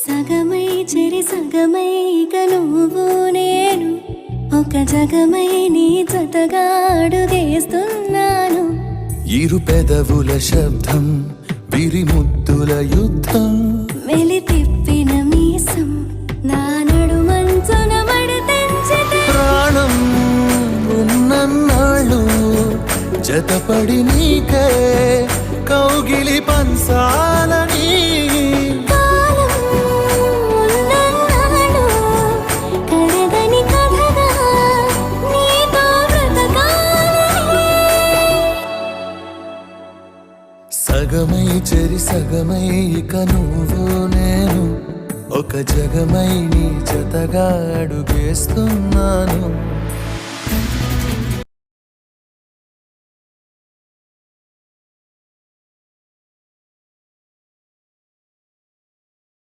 సగమై చెరి సగమై ఇక నువ్వు నేను ఒక జగమై నీ జతగా అడుగేస్తున్నాను. ఇరు పెదవుల శబ్దం విరిముద్దుల యుద్ధం మెలి తిప్పిన మీసం నా నడుమంచున మడతెంచితే ప్రాణం ఉన్నన్నాళ్ళు జతపడి నీకే కౌగిలి పంచాలని కాలం ఉన్నన్నాడు కడగని కథగా నీతో బ్రతకాలని. సగమై చెరి సగమై ఇక నువ్వు నేను ఒక జగమై నీ జతగా అడుగేస్తున్నాను.